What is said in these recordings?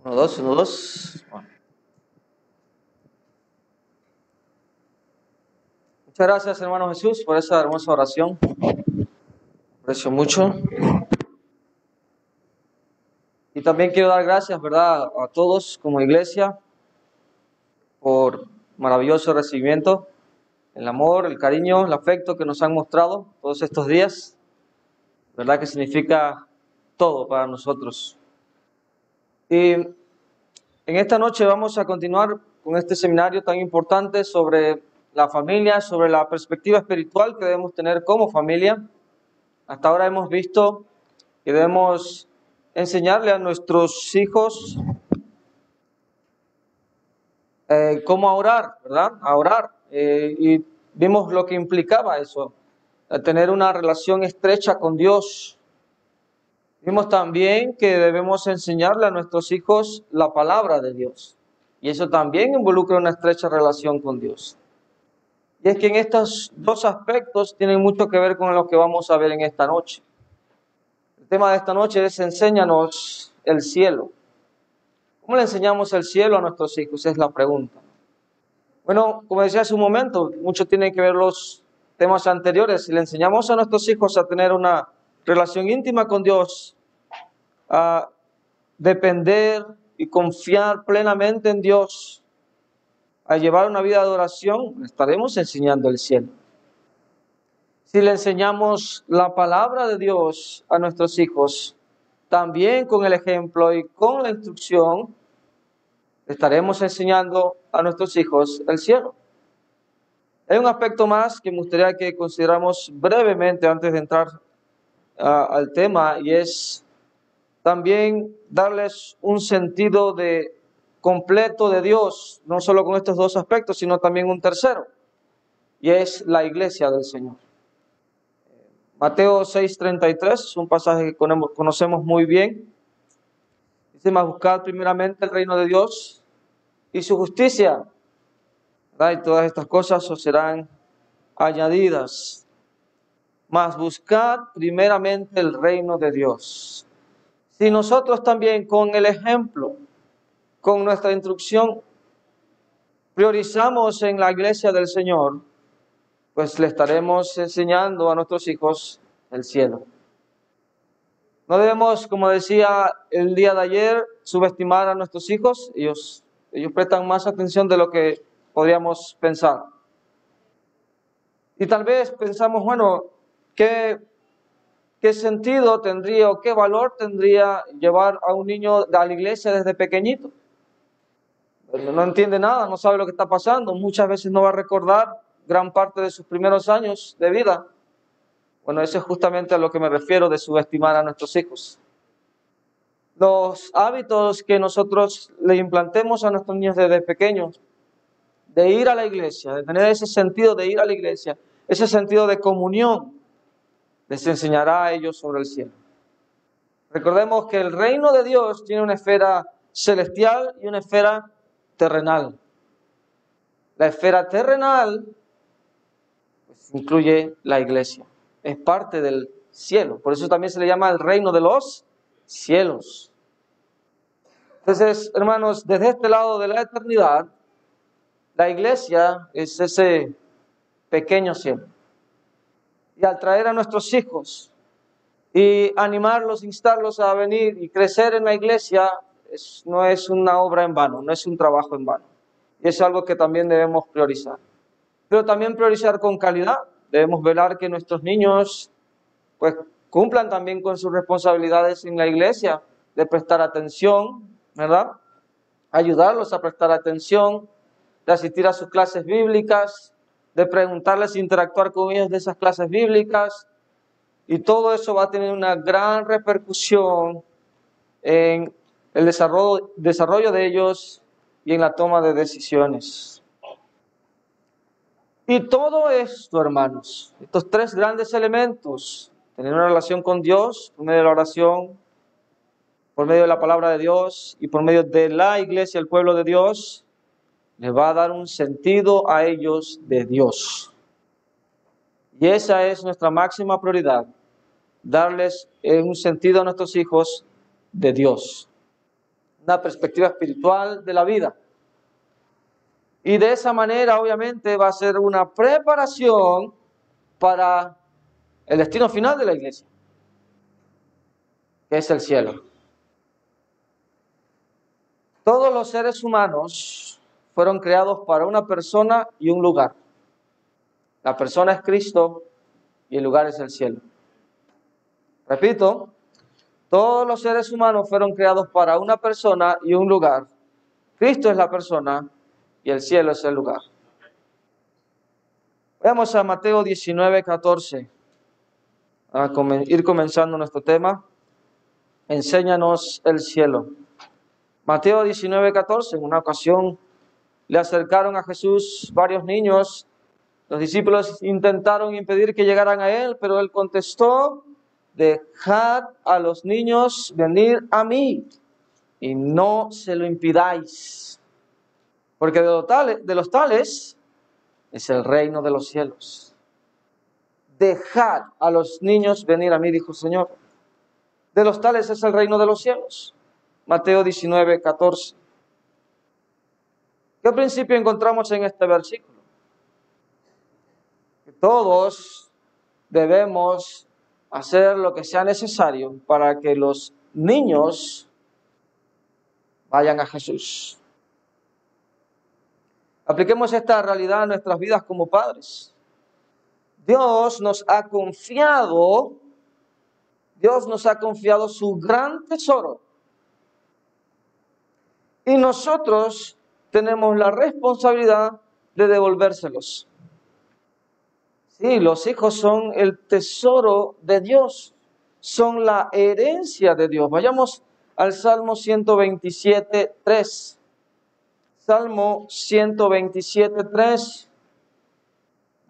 Uno, dos, uno, dos. Bueno. Muchas gracias, hermano Jesús, por esa hermosa oración. Aprecio mucho. Y también quiero dar gracias, ¿verdad?, a todos como iglesia por maravilloso recibimiento, el amor, el cariño, el afecto que nos han mostrado todos estos días. ¿Verdad que significa todo para nosotros? Y en esta noche vamos a continuar con este seminario tan importante sobre la familia, sobre la perspectiva espiritual que debemos tener como familia. Hasta ahora hemos visto que debemos enseñarle a nuestros hijos cómo orar, ¿verdad? A orar. Y vimos lo que implicaba eso, tener una relación estrecha con Dios. Vimos también que debemos enseñarle a nuestros hijos la palabra de Dios. Y eso también involucra una estrecha relación con Dios. Y es que en estos dos aspectos tienen mucho que ver con lo que vamos a ver en esta noche. El tema de esta noche es enséñanos el cielo. ¿Cómo le enseñamos el cielo a nuestros hijos? Es la pregunta. Bueno, como decía hace un momento, mucho tiene que ver los temas anteriores. Si le enseñamos a nuestros hijos a tener una relación íntima con Dios, a depender y confiar plenamente en Dios, a llevar una vida de adoración, estaremos enseñando el cielo. Si le enseñamos la palabra de Dios a nuestros hijos, también con el ejemplo y con la instrucción, estaremos enseñando a nuestros hijos el cielo. Hay un aspecto más que me gustaría que consideramos brevemente antes de entrar al tema, y es también darles un sentido completo de Dios, no solo con estos dos aspectos, sino también un tercero, y es la iglesia del Señor. Mateo 6:33 es un pasaje que conocemos muy bien. Dice: mas buscad primeramente el reino de Dios y su justicia, ¿verdad? Y todas estas cosas os serán añadidas. Mas buscad primeramente el reino de Dios. Si nosotros también con el ejemplo, con nuestra instrucción, priorizamos en la iglesia del Señor, pues le estaremos enseñando a nuestros hijos el cielo. No debemos, como decía el día de ayer, subestimar a nuestros hijos. Ellos prestan más atención de lo que podríamos pensar. Y tal vez pensamos, bueno, ¿qué sentido tendría o qué valor tendría llevar a un niño a la iglesia desde pequeñito? No entiende nada, no sabe lo que está pasando. Muchas veces no va a recordar gran parte de sus primeros años de vida. Bueno, eso es justamente a lo que me refiero de subestimar a nuestros hijos. Los hábitos que nosotros le implantemos a nuestros niños desde pequeños, de ir a la iglesia, de tener ese sentido de ir a la iglesia, ese sentido de comunión, les enseñará a ellos sobre el cielo. Recordemos que el reino de Dios tiene una esfera celestial y una esfera terrenal. La esfera terrenal pues incluye la iglesia, es parte del cielo, por eso también se le llama el reino de los cielos. Entonces, hermanos, desde este lado de la eternidad, la iglesia es ese pequeño cielo. Y al traer a nuestros hijos y animarlos, instarlos a venir y crecer en la iglesia, no es una obra en vano, no es un trabajo en vano. Y es algo que también debemos priorizar. Pero también priorizar con calidad. Debemos velar que nuestros niños pues cumplan también con sus responsabilidades en la iglesia, de prestar atención, ¿verdad? Ayudarlos a prestar atención, de asistir a sus clases bíblicas, de preguntarles e interactuar con ellos de esas clases bíblicas. Y todo eso va a tener una gran repercusión en el desarrollo de ellos y en la toma de decisiones. Y todo esto, hermanos, estos tres grandes elementos, tener una relación con Dios por medio de la oración, por medio de la palabra de Dios y por medio de la iglesia, el pueblo de Dios, les va a dar un sentido a ellos de Dios. Y esa es nuestra máxima prioridad, darles un sentido a nuestros hijos de Dios. una perspectiva espiritual de la vida. Y de esa manera, obviamente, va a ser una preparación para el destino final de la iglesia, que es el cielo. Todos los seres humanos fueron creados para una persona y un lugar. La persona es Cristo y el lugar es el cielo. Repito, todos los seres humanos fueron creados para una persona y un lugar. Cristo es la persona y el cielo es el lugar. Veamos a Mateo 19:14. A ir comenzando nuestro tema. Enséñanos el cielo. Mateo 19:14. En una ocasión le acercaron a Jesús varios niños. Los discípulos intentaron impedir que llegaran a él, pero él contestó: dejad a los niños venir a mí y no se lo impidáis, porque de los tales es el reino de los cielos. Dejad a los niños venir a mí, dijo el Señor. De los tales es el reino de los cielos. Mateo 19:14. ¿Qué principio encontramos en este versículo? Que todos debemos hacer lo que sea necesario para que los niños vayan a Jesús. Apliquemos esta realidad a nuestras vidas como padres. Dios nos ha confiado su gran tesoro. Y nosotros tenemos la responsabilidad de devolvérselos. Sí, los hijos son el tesoro de Dios, son la herencia de Dios. Vayamos al Salmo 127:3. Salmo 127:3.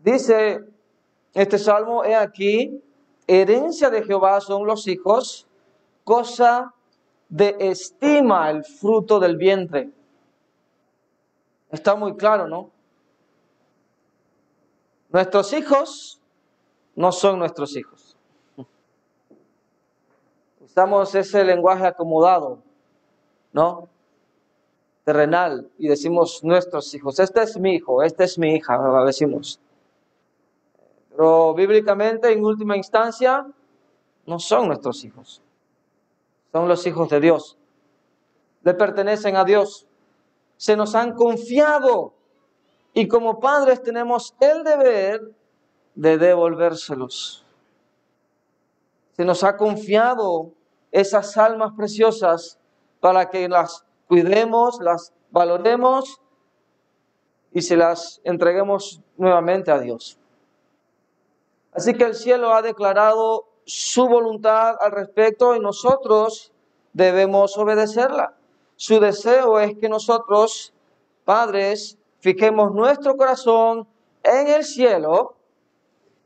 Dice este salmo: he aquí, herencia de Jehová son los hijos, cosa de estima el fruto del vientre. Está muy claro, ¿no? Nuestros hijos no son nuestros hijos. Usamos ese lenguaje acomodado, ¿no? Terrenal, y decimos nuestros hijos. Este es mi hijo, esta es mi hija, lo decimos. Pero bíblicamente, en última instancia, no son nuestros hijos. Son los hijos de Dios. Le pertenecen a Dios. Se nos han confiado. Y como padres tenemos el deber de devolvérselos. Se nos ha confiado esas almas preciosas para que las cuidemos, las valoremos y se las entreguemos nuevamente a Dios. Así que el cielo ha declarado su voluntad al respecto y nosotros debemos obedecerla. Su deseo es que nosotros, padres, fijemos nuestro corazón en el cielo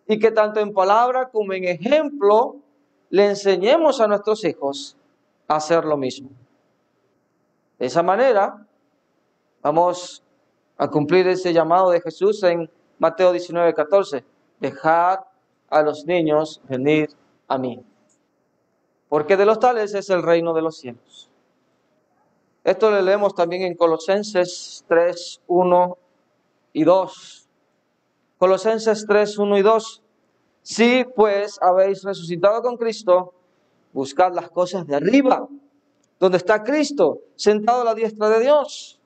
y que tanto en palabra como en ejemplo le enseñemos a nuestros hijos a hacer lo mismo. De esa manera vamos a cumplir ese llamado de Jesús en Mateo 19:14. Dejad a los niños venir a mí, porque de los tales es el reino de los cielos. Esto lo leemos también en Colosenses 3:1 y 2. Colosenses 3:1 y 2. Si pues habéis resucitado con Cristo, buscad las cosas de arriba, donde está Cristo, sentado a la diestra de Dios.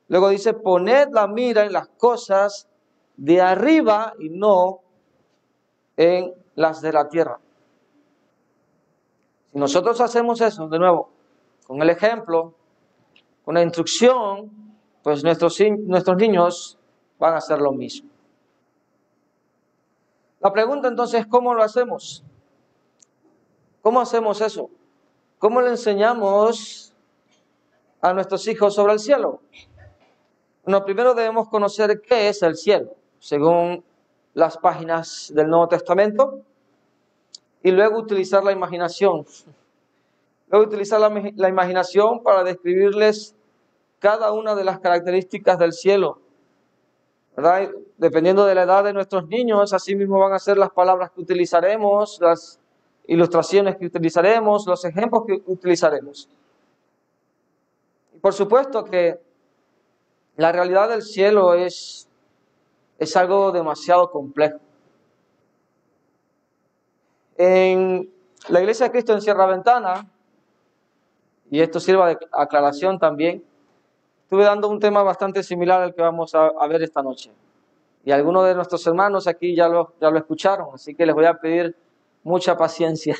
Luego dice: poned la mira en las cosas de arriba y no en las de la tierra. Si nosotros hacemos eso, de nuevo, con el ejemplo, con la instrucción, pues nuestros niños van a hacer lo mismo. La pregunta entonces, ¿cómo lo hacemos? ¿Cómo hacemos eso? ¿Cómo le enseñamos a nuestros hijos sobre el cielo? Bueno, primero debemos conocer qué es el cielo, según las páginas del Nuevo Testamento, y luego utilizar la imaginación. Luego utilizar la imaginación para describirles cada una de las características del cielo, ¿verdad? Dependiendo de la edad de nuestros niños, así mismo van a ser las palabras que utilizaremos, las ilustraciones que utilizaremos, los ejemplos que utilizaremos. Por supuesto que la realidad del cielo es algo demasiado complejo. En la Iglesia de Cristo en Sierra Ventana, y esto sirva de aclaración también, estuve dando un tema bastante similar al que vamos a ver esta noche. Y algunos de nuestros hermanos aquí ya lo escucharon, así que les voy a pedir mucha paciencia,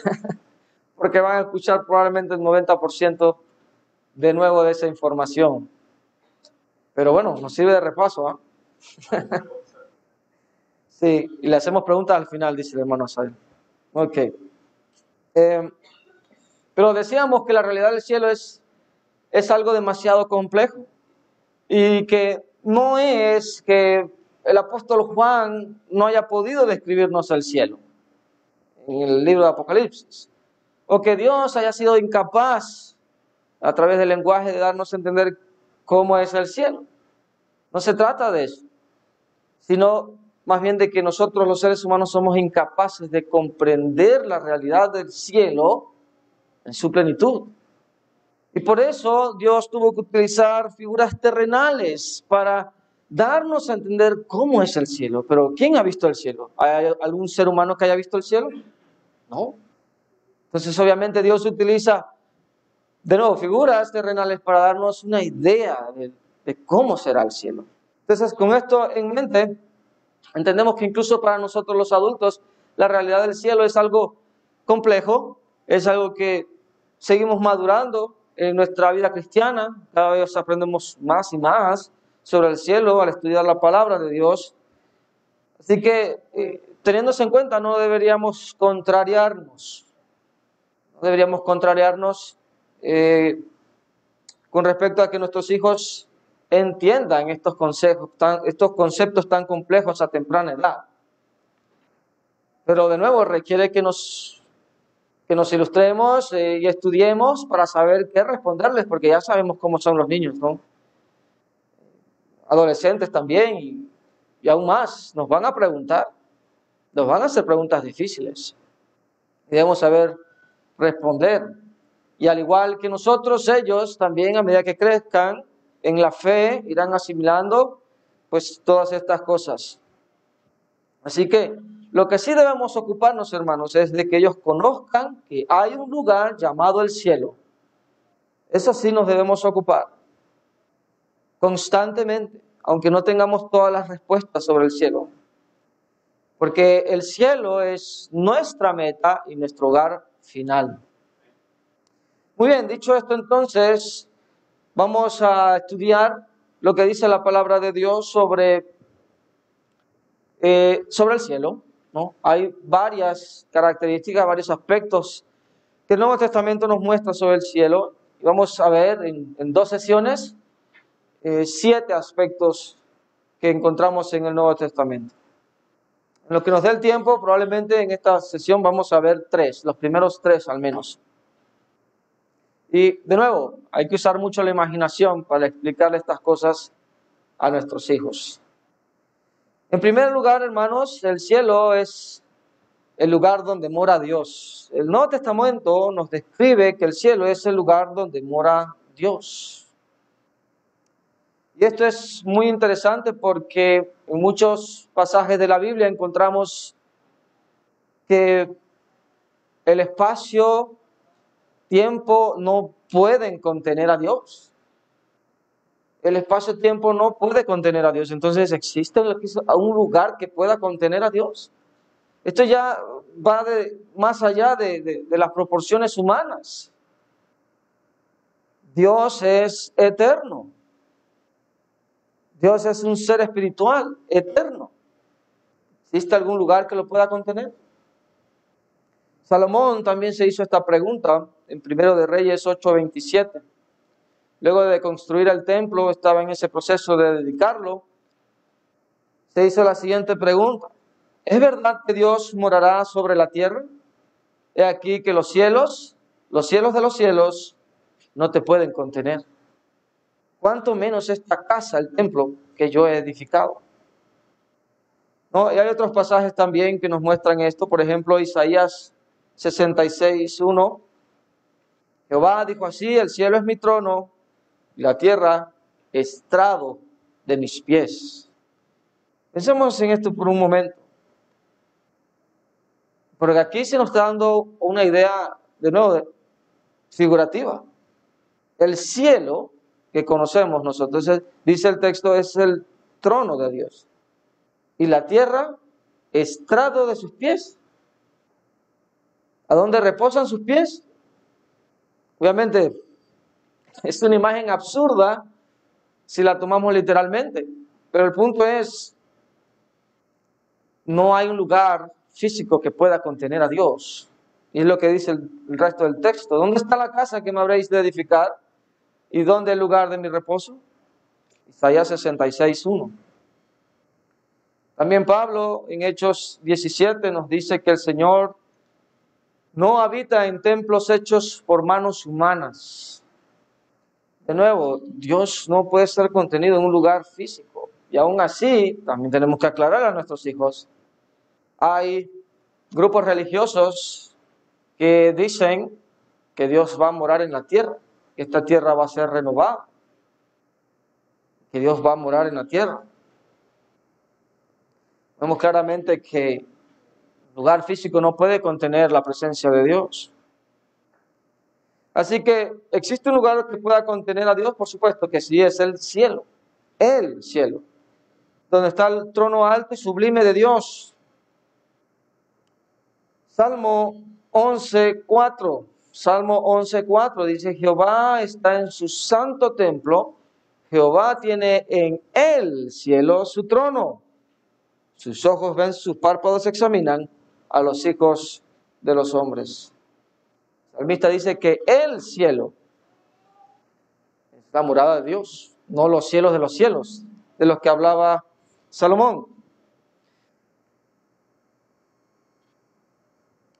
porque van a escuchar probablemente el 90% de nuevo de esa información. Pero bueno, nos sirve de repaso, ¿ah? Sí, y le hacemos preguntas al final, dice el hermano Asael. Ok. Pero decíamos que la realidad del cielo es algo demasiado complejo y que no es que el apóstol Juan no haya podido describirnos el cielo en el libro de Apocalipsis, o que Dios haya sido incapaz a través del lenguaje de darnos a entender cómo es el cielo. No se trata de eso, sino más bien de que nosotros los seres humanos somos incapaces de comprender la realidad del cielo en su plenitud. Y por eso Dios tuvo que utilizar figuras terrenales para darnos a entender cómo es el cielo. Pero ¿quién ha visto el cielo? ¿Hay algún ser humano que haya visto el cielo? No. Entonces obviamente Dios utiliza de nuevo figuras terrenales para darnos una idea de cómo será el cielo. Entonces con esto en mente, entendemos que incluso para nosotros los adultos, la realidad del cielo es algo complejo, es algo que seguimos madurando en nuestra vida cristiana. Cada vez aprendemos más y más sobre el cielo al estudiar la palabra de Dios. Así que, teniéndose en cuenta, no deberíamos contrariarnos. No deberíamos contrariarnos con respecto a que nuestros hijos entiendan estos conceptos tan complejos a temprana edad. Pero de nuevo requiere que nos ilustremos y estudiemos para saber qué responderles, porque ya sabemos cómo son los niños, ¿no? Adolescentes también y aún más, nos van a preguntar, nos van a hacer preguntas difíciles y debemos saber responder. Y al igual que nosotros, ellos también a medida que crezcan en la fe irán asimilando pues todas estas cosas. Así que lo que sí debemos ocuparnos, hermanos, es de que ellos conozcan que hay un lugar llamado el cielo. Eso sí nos debemos ocupar constantemente, aunque no tengamos todas las respuestas sobre el cielo. Porque el cielo es nuestra meta y nuestro hogar final. Muy bien, dicho esto entonces, vamos a estudiar lo que dice la palabra de Dios sobre el cielo, ¿no? Hay varias características, varios aspectos que el Nuevo Testamento nos muestra sobre el cielo. Y vamos a ver en 2 sesiones 7 aspectos que encontramos en el Nuevo Testamento. En lo que nos dé el tiempo, probablemente en esta sesión vamos a ver 3, los primeros 3 al menos. Y de nuevo, hay que usar mucho la imaginación para explicarle estas cosas a nuestros hijos. En primer lugar, hermanos, el cielo es el lugar donde mora Dios. El Nuevo Testamento nos describe que el cielo es el lugar donde mora Dios. Y esto es muy interesante porque en muchos pasajes de la Biblia encontramos que el espacio-tiempo no pueden contener a Dios. El espacio-tiempo no puede contener a Dios. Entonces, ¿existe un lugar que pueda contener a Dios? Esto ya va más allá de las proporciones humanas. Dios es eterno. Dios es un ser espiritual, eterno. ¿Existe algún lugar que lo pueda contener? Salomón también se hizo esta pregunta en 1 de Reyes 8:27. Luego de construir el templo, estaba en ese proceso de dedicarlo, se hizo la siguiente pregunta: ¿es verdad que Dios morará sobre la tierra? He aquí que los cielos de los cielos, no te pueden contener. ¿Cuánto menos esta casa, el templo que yo he edificado? ¿No? Y hay otros pasajes también que nos muestran esto. Por ejemplo, Isaías 66:1. Jehová dijo así: el cielo es mi trono y la tierra estrado de mis pies. Pensemos en esto por un momento, porque aquí se nos está dando una idea, de nuevo, figurativa. El cielo que conocemos nosotros, dice el texto, es el trono de Dios. Y la tierra, estrado de sus pies. ¿A dónde reposan sus pies? Obviamente, es una imagen absurda si la tomamos literalmente. Pero el punto es, no hay un lugar físico que pueda contener a Dios. Y es lo que dice el resto del texto. ¿Dónde está la casa que me habréis de edificar? ¿Y dónde el lugar de mi reposo? Isaías 66:1. También Pablo en Hechos 17 nos dice que el Señor no habita en templos hechos por manos humanas. De nuevo, Dios no puede ser contenido en un lugar físico. Y aún así, también tenemos que aclarar a nuestros hijos. Hay grupos religiosos que dicen que Dios va a morar en la tierra, que esta tierra va a ser renovada, que Dios va a morar en la tierra. Vemos claramente que el lugar físico no puede contener la presencia de Dios. Así que, ¿existe un lugar que pueda contener a Dios? Por supuesto que sí, es el cielo, donde está el trono alto y sublime de Dios. Salmo 11:4 dice: Jehová está en su santo templo, Jehová tiene en el cielo su trono. Sus ojos ven, sus párpados examinan a los hijos de los hombres. El salmista dice que el cielo es la morada de Dios, no los cielos, de los que hablaba Salomón.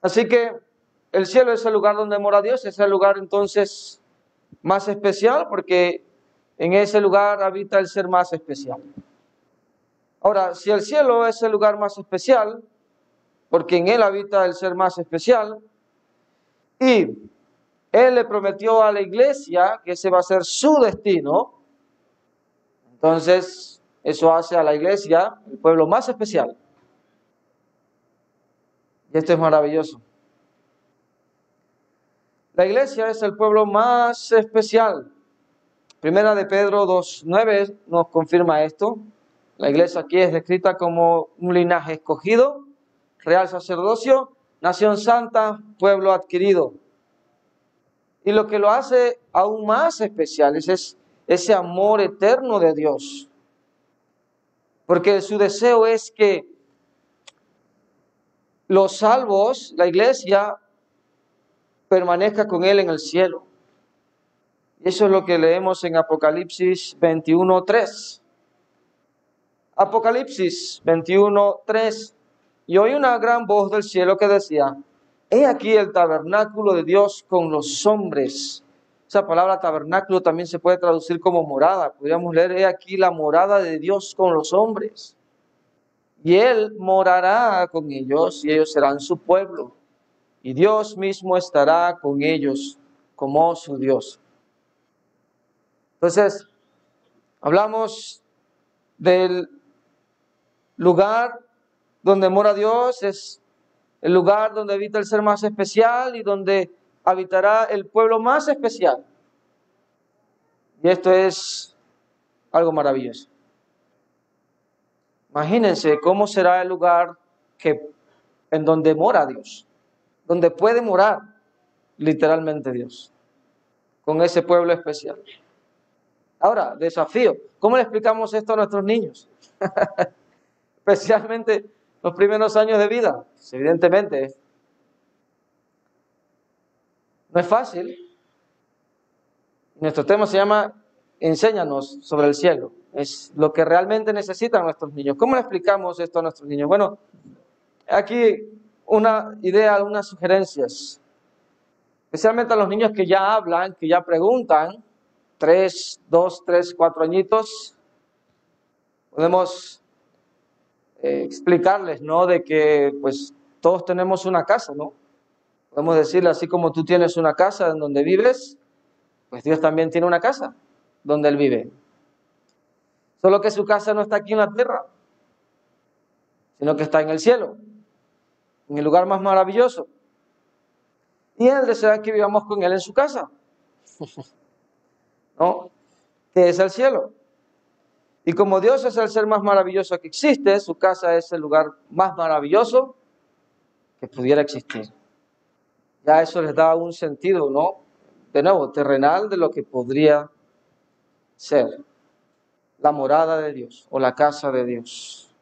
Así que el cielo es el lugar donde mora Dios, es el lugar entonces más especial, porque en ese lugar habita el ser más especial. Ahora, si el cielo es el lugar más especial, porque en él habita el ser más especial, y él le prometió a la iglesia que ese va a ser su destino, entonces eso hace a la iglesia el pueblo más especial. Y esto es maravilloso. La iglesia es el pueblo más especial. Primera de Pedro 2:9 nos confirma esto. La iglesia aquí es descrita como un linaje escogido, real sacerdocio, nación santa, pueblo adquirido. Y lo que lo hace aún más especial es ese amor eterno de Dios. Porque su deseo es que los salvos, la iglesia, permanezca con Él en el cielo. Y eso es lo que leemos en Apocalipsis 21:3. Apocalipsis 21:3. Y oí una gran voz del cielo que decía: He aquí el tabernáculo de Dios con los hombres. Esa palabra tabernáculo también se puede traducir como morada. Podríamos leer: He aquí la morada de Dios con los hombres. Y Él morará con ellos y ellos serán su pueblo. Y Dios mismo estará con ellos como su Dios. Entonces, hablamos del lugar donde mora Dios, es el lugar donde habita el ser más especial y donde habitará el pueblo más especial. Y esto es algo maravilloso. Imagínense cómo será el lugar en donde mora Dios, donde puede morar literalmente Dios, con ese pueblo especial. Ahora, desafío, ¿cómo le explicamos esto a nuestros niños? Especialmente los primeros años de vida. Pues evidentemente, no es fácil. Nuestro tema se llama Enséñanos sobre el cielo. Es lo que realmente necesitan nuestros niños. ¿Cómo le explicamos esto a nuestros niños? Bueno, aquí una idea, algunas sugerencias. Especialmente a los niños que ya hablan, que ya preguntan, 2, 3, 4 añitos, podemos explicarles, ¿no? De que pues todos tenemos una casa, ¿no? Podemos decirle, así como tú tienes una casa en donde vives, pues Dios también tiene una casa. donde él vive. Solo que su casa no está aquí en la tierra, sino que está en el cielo, en el lugar más maravilloso. Y él desea que vivamos con él en su casa, ¿no? Que es el cielo. Y como Dios es el ser más maravilloso que existe, su casa es el lugar más maravilloso que pudiera existir. Ya eso les da un sentido, ¿no? De nuevo, terrenal de lo que podría ser la morada de Dios o la casa de Dios.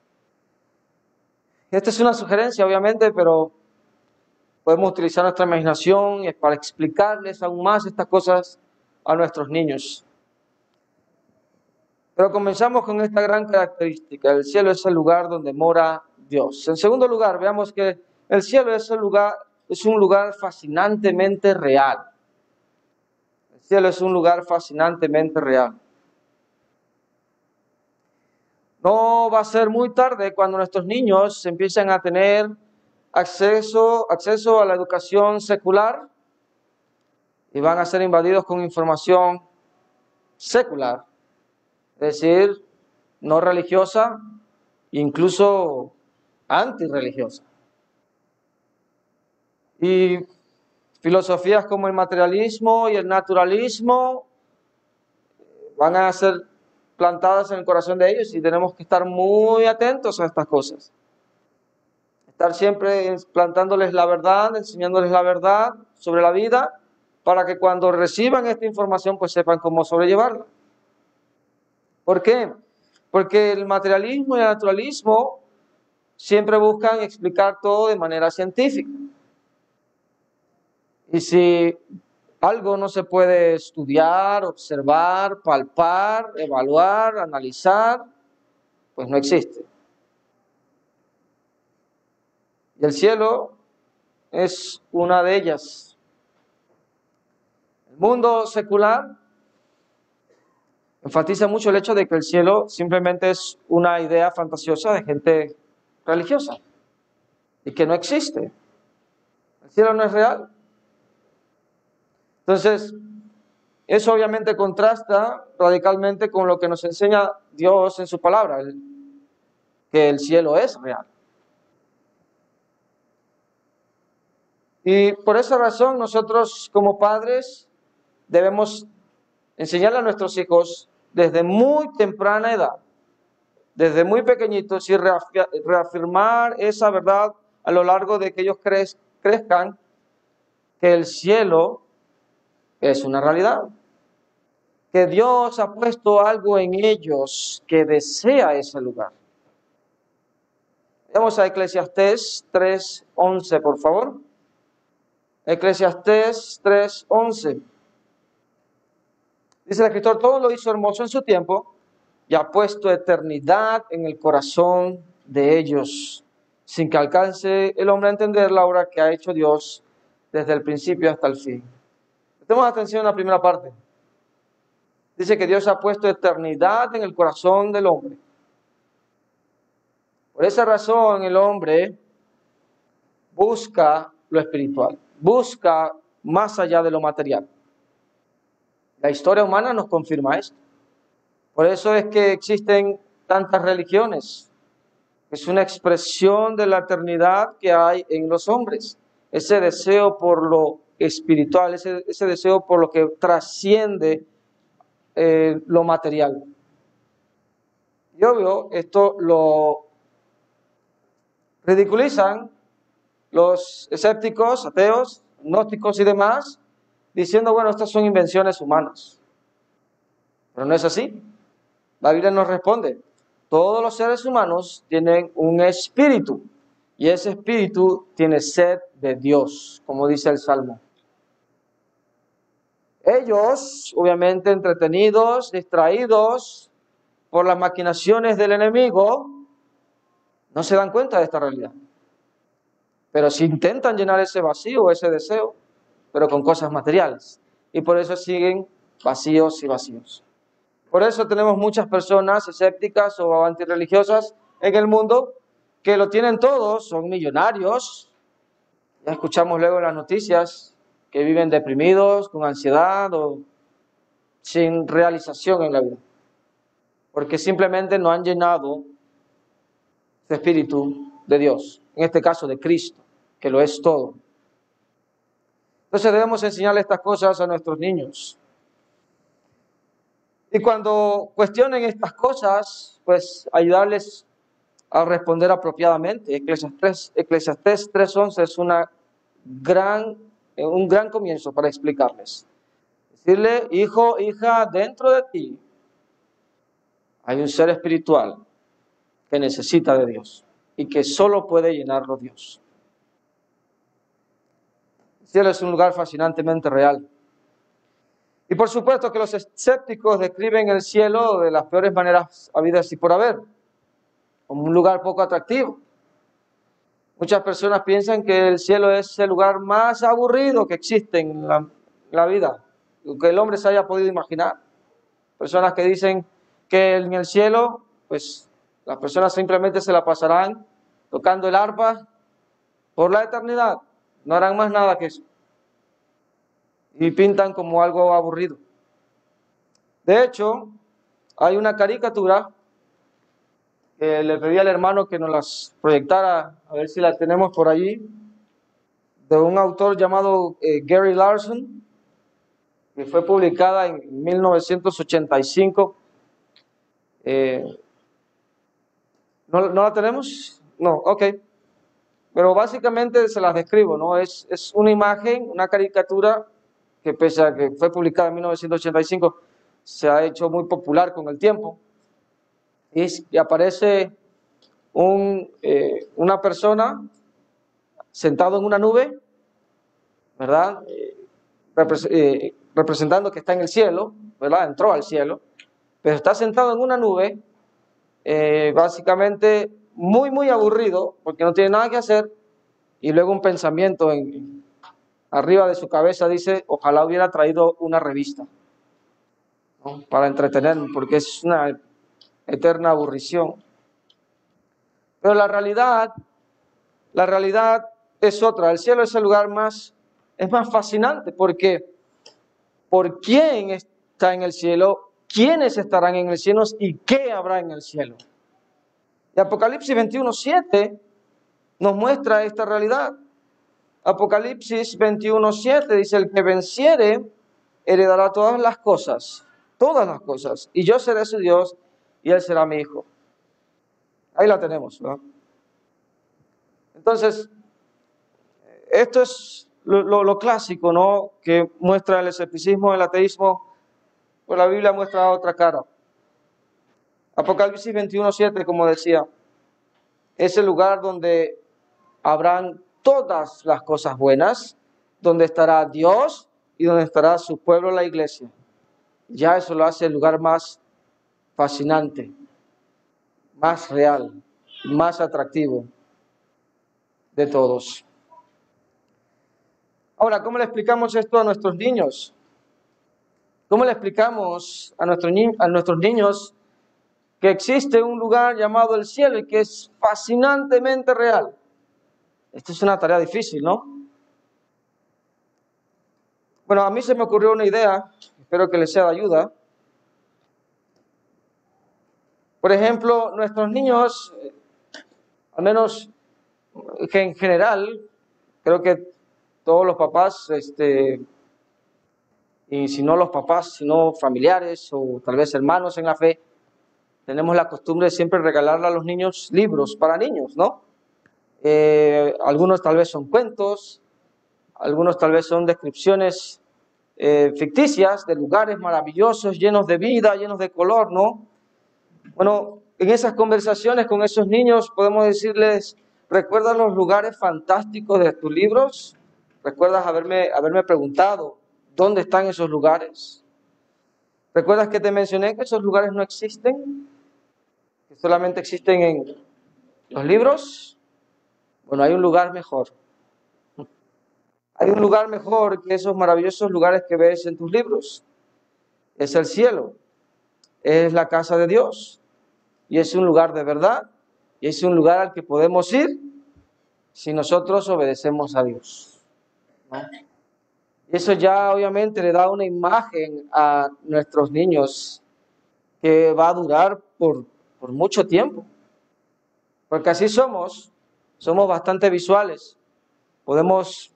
Esta es una sugerencia, obviamente, pero podemos utilizar nuestra imaginación para explicarles aún más estas cosas a nuestros niños. Pero comenzamos con esta gran característica. El cielo es el lugar donde mora Dios. En segundo lugar, veamos que el cielo es un lugar fascinantemente real. El cielo es un lugar fascinantemente real. No va a ser muy tarde cuando nuestros niños empiecen a tener acceso a la educación secular y van a ser invadidos con información secular, es decir, no religiosa, incluso antirreligiosa. Y filosofías como el materialismo y el naturalismo van a ser plantadas en el corazón de ellos y tenemos que estar muy atentos a estas cosas. Estar siempre plantándoles la verdad, enseñándoles la verdad sobre la vida, para que cuando reciban esta información pues sepan cómo sobrellevarla. ¿Por qué? Porque el materialismo y el naturalismo siempre buscan explicar todo de manera científica. Y si algo no se puede estudiar, observar, palpar, evaluar, analizar, pues no existe. Y el cielo es una de ellas. El mundo secular enfatiza mucho el hecho de que el cielo simplemente es una idea fantasiosa de gente religiosa y que no existe. El cielo no es real. Entonces, eso obviamente contrasta radicalmente con lo que nos enseña Dios en su palabra, que el cielo es real. Y por esa razón nosotros como padres debemos enseñarle a nuestros hijos desde muy temprana edad, desde muy pequeñitos, y reafirmar esa verdad a lo largo de que ellos crezcan, que el cielo es una realidad, que Dios ha puesto algo en ellos que desea ese lugar. Vamos a Eclesiastés 3:11, por favor. Eclesiastés 3:11. Dice el escritor: todo lo hizo hermoso en su tiempo y ha puesto eternidad en el corazón de ellos, sin que alcance el hombre a entender la obra que ha hecho Dios desde el principio hasta el fin. Prestemos atención a la primera parte. Dice que Dios ha puesto eternidad en el corazón del hombre. Por esa razón el hombre busca lo espiritual, busca más allá de lo material. La historia humana nos confirma esto. Por eso es que existen tantas religiones. Es una expresión de la eternidad que hay en los hombres. Ese deseo por lo espiritual, ese deseo por lo que trasciende lo material. Y obvio, esto lo ridiculizan los escépticos, ateos, gnósticos y demás, diciendo, bueno, estas son invenciones humanas. Pero no es así. La Biblia nos responde: todos los seres humanos tienen un espíritu, y ese espíritu tiene sed de Dios, como dice el Salmo. Ellos, obviamente, entretenidos, distraídos por las maquinaciones del enemigo, no se dan cuenta de esta realidad. Pero si intentan llenar ese vacío, ese deseo, pero con cosas materiales. Y por eso siguen vacíos y vacíos. Por eso tenemos muchas personas escépticas o antirreligiosas en el mundo que lo tienen todo, son millonarios. Ya escuchamos luego en las noticias que viven deprimidos, con ansiedad o sin realización en la vida, porque simplemente no han llenado su espíritu de Dios, en este caso de Cristo, que lo es todo. Entonces debemos enseñarle estas cosas a nuestros niños. Y cuando cuestionen estas cosas, pues ayudarles a responder apropiadamente. Eclesiastés 3:11 es un gran comienzo para explicarles. Decirle, hijo, hija, dentro de ti hay un ser espiritual que necesita de Dios y que solo puede llenarlo Dios. El cielo es un lugar fascinantemente real. Y por supuesto que los escépticos describen el cielo de las peores maneras habidas y por haber, como un lugar poco atractivo. Muchas personas piensan que el cielo es el lugar más aburrido que existe en la vida, que el hombre se haya podido imaginar. Personas que dicen que en el cielo, pues las personas simplemente se la pasarán tocando el arpa por la eternidad, no harán más nada que eso. Y pintan como algo aburrido. De hecho, hay una caricatura que le pedí al hermano que nos las proyectara, a ver si la tenemos por allí, de un autor llamado Gary Larson, que fue publicada en 1985. ¿No la tenemos? No, ok. Pero básicamente se las describo, ¿no? Es una imagen, una caricatura que pese a que fue publicada en 1985, se ha hecho muy popular con el tiempo. Y aparece una persona sentado en una nube, ¿verdad? Representando que está en el cielo, ¿verdad? Entró al cielo, pero está sentado en una nube, básicamente muy, muy aburrido, porque no tiene nada que hacer, y luego un pensamiento arriba de su cabeza dice, ojalá hubiera traído una revista, ¿no? Para entretenerme, porque es una eterna aburrición. Pero la realidad es otra. El cielo es el lugar es más fascinante, porque ¿por quién está en el cielo? ¿Quiénes estarán en el cielo? ¿Y qué habrá en el cielo? Y Apocalipsis 21:7 nos muestra esta realidad. Apocalipsis 21:7 dice, el que venciere heredará todas las cosas, y yo seré su Dios, y él será mi hijo. Ahí la tenemos, ¿no? Entonces, esto es lo clásico, ¿no? Que muestra el escepticismo, el ateísmo, pues la Biblia muestra otra cara. Apocalipsis 21:7, como decía, es el lugar donde habrán todas las cosas buenas, donde estará Dios y donde estará su pueblo, la iglesia. Ya eso lo hace el lugar más fascinante, más real, más atractivo de todos. Ahora, ¿cómo le explicamos esto a nuestros niños? ¿Cómo le explicamos a nuestros niños que existe un lugar llamado el cielo y que es fascinantemente real? Esto es una tarea difícil, ¿no? Bueno, a mí se me ocurrió una idea, espero que les sea de ayuda. Por ejemplo, nuestros niños, al menos en general, creo que todos los papás, y si no los papás, sino familiares o tal vez hermanos en la fe, tenemos la costumbre de siempre regalarle a los niños libros para niños, ¿no? Algunos tal vez son cuentos, algunos tal vez son descripciones ficticias de lugares maravillosos, llenos de vida, llenos de color, ¿no? Bueno, en esas conversaciones con esos niños podemos decirles, ¿recuerdas los lugares fantásticos de tus libros? ¿Recuerdas haberme preguntado dónde están esos lugares? ¿Recuerdas que te mencioné que esos lugares no existen? ¿Que solamente existen en los libros? Bueno, hay un lugar mejor. Hay un lugar mejor que esos maravillosos lugares que ves en tus libros. Es el cielo. Es la casa de Dios. Y es un lugar de verdad. Y es un lugar al que podemos ir si nosotros obedecemos a Dios, ¿no? Y eso ya obviamente le da una imagen a nuestros niños que va a durar por mucho tiempo. Porque así somos bastante visuales. Podemos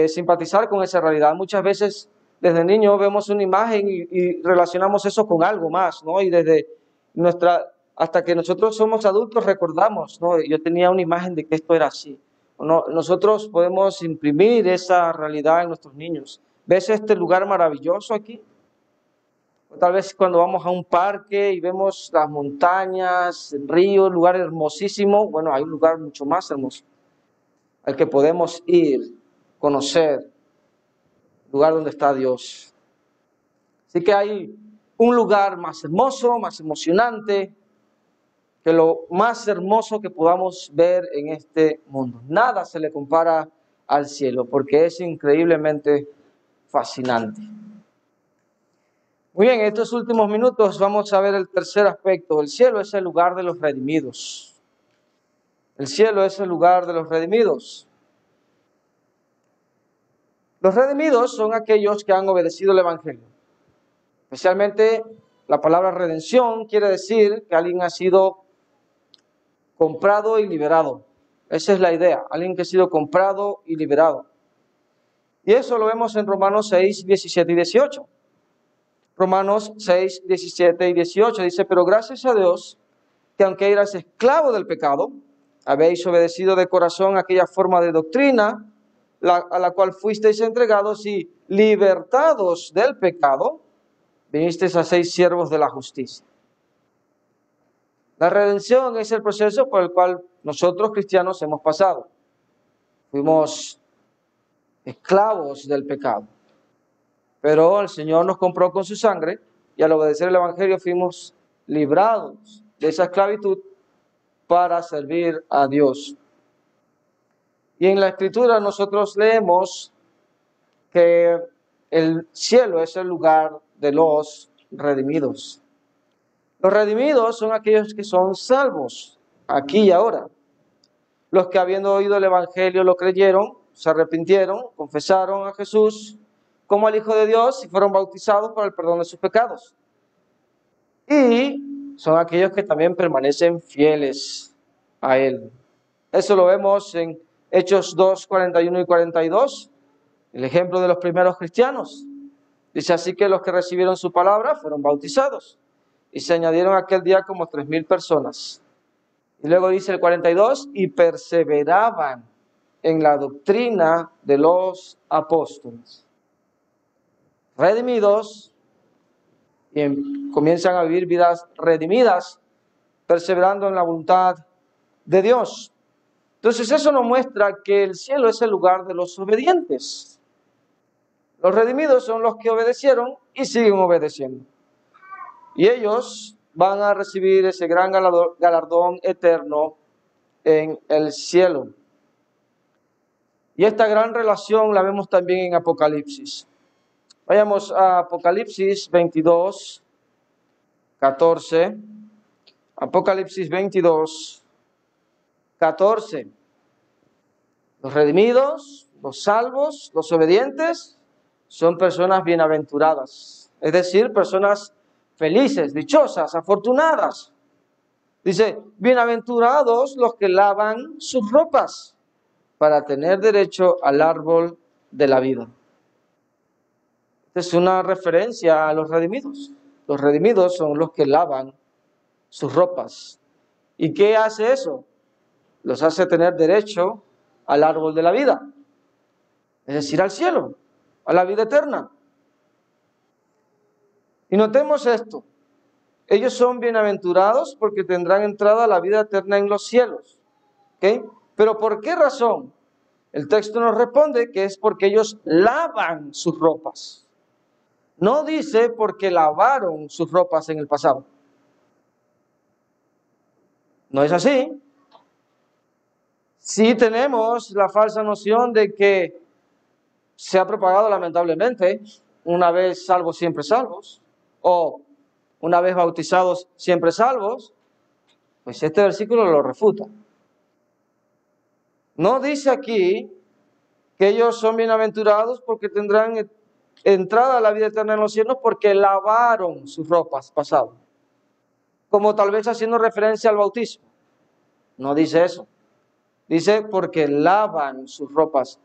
simpatizar con esa realidad. Muchas veces desde niños vemos una imagen y relacionamos eso con algo más, ¿no? Y desde hasta que nosotros somos adultos recordamos, ¿no? Yo tenía una imagen de que esto era así. No, nosotros podemos imprimir esa realidad en nuestros niños. ¿Ves este lugar maravilloso aquí? O tal vez cuando vamos a un parque y vemos las montañas, el río, un lugar hermosísimo. Bueno, hay un lugar mucho más hermoso al que podemos ir, conocer, lugar donde está Dios. Así que hay un lugar más hermoso, más emocionante, que lo más hermoso que podamos ver en este mundo. Nada se le compara al cielo, porque es increíblemente fascinante. Muy bien, en estos últimos minutos vamos a ver el tercer aspecto. El cielo es el lugar de los redimidos. El cielo es el lugar de los redimidos. Los redimidos son aquellos que han obedecido el Evangelio. Especialmente la palabra redención quiere decir que alguien ha sido comprado y liberado. Esa es la idea, alguien que ha sido comprado y liberado. Y eso lo vemos en Romanos 6, 17 y 18. Romanos 6, 17 y 18 dice, pero gracias a Dios que aunque eras esclavo del pecado, habéis obedecido de corazón aquella forma de doctrina a la cual fuisteis entregados y libertados del pecado, vinisteis a ser siervos de la justicia. La redención es el proceso por el cual nosotros cristianos hemos pasado. Fuimos esclavos del pecado, pero el Señor nos compró con su sangre y al obedecer el Evangelio fuimos librados de esa esclavitud para servir a Dios. Y en la Escritura nosotros leemos que el cielo es el lugar de los redimidos. Los redimidos son aquellos que son salvos, aquí y ahora. Los que habiendo oído el Evangelio lo creyeron, se arrepintieron, confesaron a Jesús como al Hijo de Dios y fueron bautizados para el perdón de sus pecados. Y son aquellos que también permanecen fieles a Él. Eso lo vemos en Hechos 2, 41 y 42, el ejemplo de los primeros cristianos. Dice así que los que recibieron su palabra fueron bautizados y se añadieron aquel día como 3,000 personas. Y luego dice el 42, y perseveraban en la doctrina de los apóstoles. Redimidos, y comienzan a vivir vidas redimidas, perseverando en la voluntad de Dios. Entonces eso nos muestra que el cielo es el lugar de los obedientes. Los redimidos son los que obedecieron y siguen obedeciendo. Y ellos van a recibir ese gran galardón eterno en el cielo. Y esta gran relación la vemos también en Apocalipsis. Vayamos a Apocalipsis 22, 14. Apocalipsis 22, 14. Los redimidos, los salvos, los obedientes, son personas bienaventuradas. Es decir, personas felices, dichosas, afortunadas. Dice, bienaventurados los que lavan sus ropas para tener derecho al árbol de la vida. Esta es una referencia a los redimidos. Los redimidos son los que lavan sus ropas. ¿Y qué hace eso? Los hace tener derecho al árbol de la vida, es decir, al cielo, a la vida eterna. Y notemos esto, ellos son bienaventurados porque tendrán entrada a la vida eterna en los cielos. ¿Okay? Pero ¿por qué razón? El texto nos responde que es porque ellos lavan sus ropas. No dice porque lavaron sus ropas en el pasado. No es así. Sí tenemos la falsa noción de que se ha propagado lamentablemente, una vez salvos, siempre salvos, o una vez bautizados, siempre salvos. Pues este versículo lo refuta. No dice aquí que ellos son bienaventurados porque tendrán entrada a la vida eterna en los cielos porque lavaron sus ropas pasado. Como tal vez haciendo referencia al bautismo. No dice eso. Dice porque lavan sus ropas.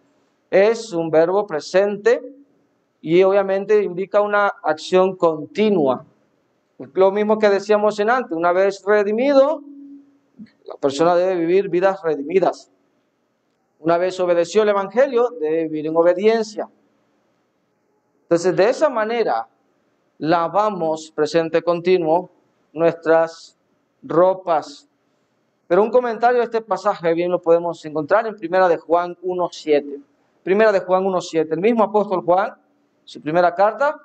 Es un verbo presente y obviamente indica una acción continua. Lo mismo que decíamos en antes, una vez redimido, la persona debe vivir vidas redimidas. Una vez obedeció el Evangelio, debe vivir en obediencia. Entonces, de esa manera, lavamos, presente continuo, nuestras ropas. Pero un comentario de este pasaje bien lo podemos encontrar en Primera de Juan 1:7. Primera de Juan 1:7. El mismo apóstol Juan, su primera carta,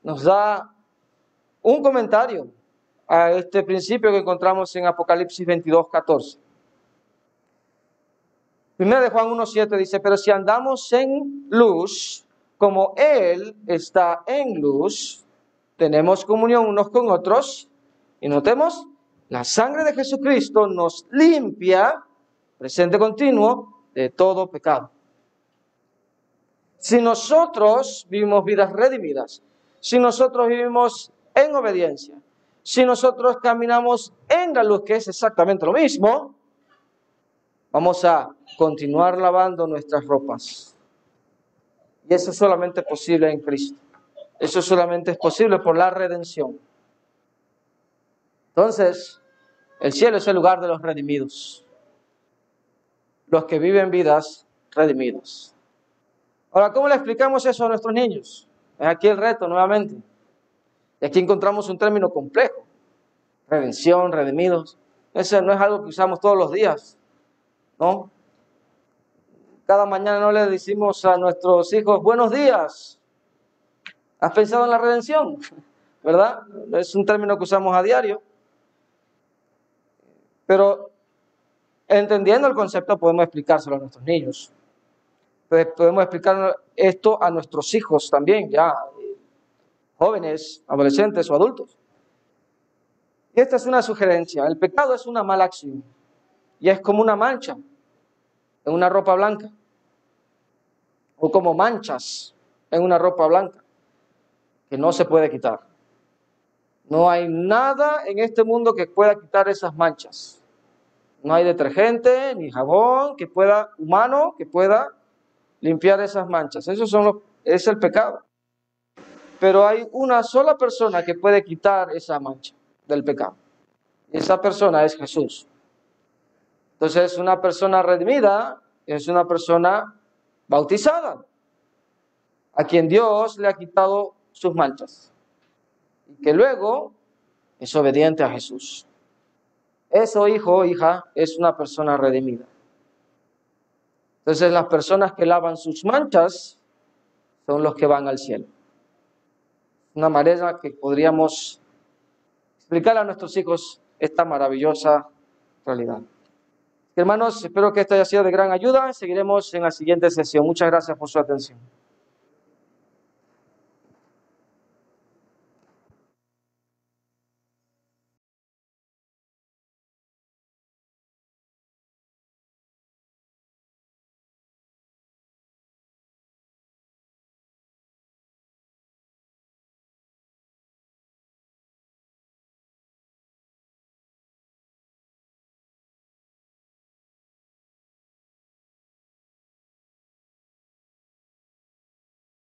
nos da un comentario a este principio que encontramos en Apocalipsis 22:14. Primera de Juan 1:7 dice, pero si andamos en luz, como Él está en luz, tenemos comunión unos con otros, y notemos, la sangre de Jesucristo nos limpia, presente continuo, de todo pecado. Si nosotros vivimos vidas redimidas, si nosotros vivimos en obediencia, si nosotros caminamos en la luz, que es exactamente lo mismo, vamos a continuar lavando nuestras ropas. Y eso es solamente posible en Cristo. Eso solamente es posible por la redención. Entonces, el cielo es el lugar de los redimidos. Los que viven vidas redimidas. Ahora, ¿cómo le explicamos eso a nuestros niños? Es aquí el reto nuevamente. Y aquí encontramos un término complejo. Redención, redimidos. Eso no es algo que usamos todos los días, ¿no? Cada mañana no le decimos a nuestros hijos, buenos días. ¿Has pensado en la redención? ¿Verdad? Es un término que usamos a diario. Pero entendiendo el concepto podemos explicárselo a nuestros niños. Podemos explicar esto a nuestros hijos también, ya jóvenes, adolescentes o adultos. Y esta es una sugerencia. El pecado es una mala acción y es como una mancha en una ropa blanca o como manchas en una ropa blanca que no se puede quitar. No hay nada en este mundo que pueda quitar esas manchas. No hay detergente ni jabón humano que pueda limpiar esas manchas. Es el pecado. Pero hay una sola persona que puede quitar esa mancha del pecado. Y esa persona es Jesús. Entonces, una persona redimida es una persona bautizada, a quien Dios le ha quitado sus manchas. Y que luego es obediente a Jesús. Eso, hijo o hija, es una persona redimida. Entonces, las personas que lavan sus manchas son los que van al cielo. Una manera que podríamos explicar a nuestros hijos esta maravillosa realidad. Hermanos, espero que esto haya sido de gran ayuda. Seguiremos en la siguiente sesión. Muchas gracias por su atención.